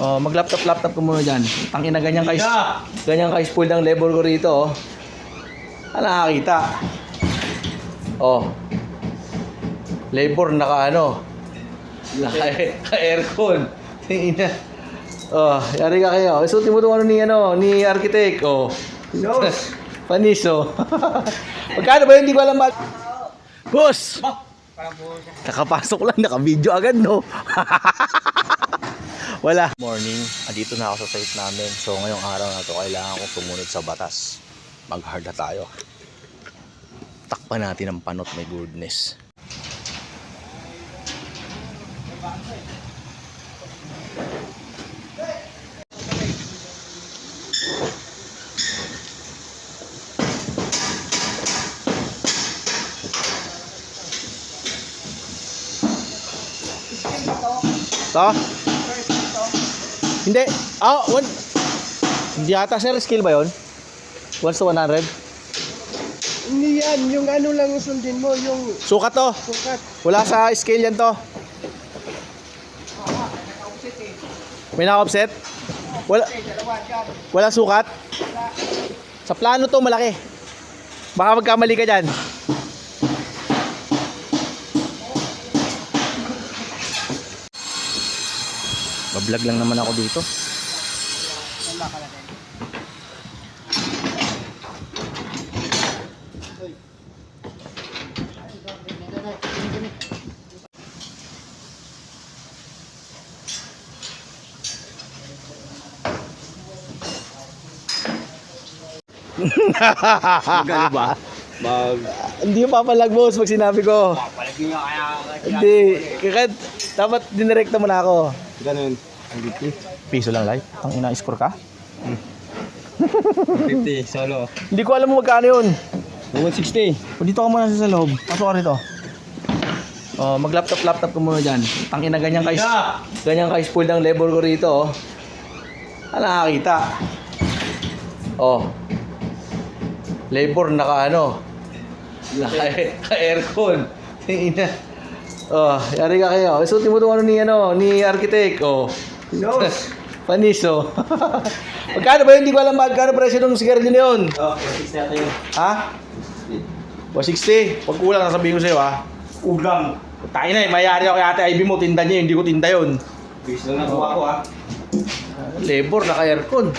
Oh, mag-laptop ko muna dyan. Tangina, ganyan ka-spoil ng labor ko rito, oh. Ano nakakita? Oh. Labor naka-aircon. Tingina. Oh, yari ka kayo. Isutin mo itong ni architect, oh. Panis, oh. Magkano ba yun? Hindi ko alam ba? Boss! Kakapasok lang, naka-video agad, no? Wala. Morning, andito na ako sa site namin. So ngayong araw na to, kailangan kong sumunod sa batas. Mag-hard na tayo. Takpan natin ang panot, may goodness. To? Hindi. Hindi ata, sir. Skill ba yun? 1 to 100? Hindi yan. Yung ano lang sundin mo, yung Sukat to. sukat. Wala sa scale yan to. May naka-offset? Wala sukat? Sa plano to, malaki. Baka magkamali ka dyan. Bablog lang naman ako dito. Magano ba? Hindi yung papalag, boss, pag sinabi ko. Papalag nyo kaya. Hindi. Kaya dapat dinirekta mo na ako. Ganun. Piso lang, live. Ang ina-score ka? 50 solo. Hindi ko alam mo magkano yun. 160. O, dito ka muna sa loob. Pasok ka rito. Oh, mag-laptop ko muna dyan. Tangina, ganyan ka-spoil ng labor ko rito, oh. Ano nakakita? Oh. Labor naka-aircon. Tingina. Oh, yari ka kayo. Isutin mo itong ni architect, oh. Panis, oh. Magkano ba yun? Hindi ko alam magkano presyo ng sigarilyo na yun. Oh, 160 natin yun. Ha? 160. Pag kulang, nasabihin ko sa'yo, ha? Ugang. Tayo na, mayari ako kay Ate Ivy mo, tinda niya, hindi ko tinda yun. Bis lang nakuha ko, ha. Labor, naka-aircon.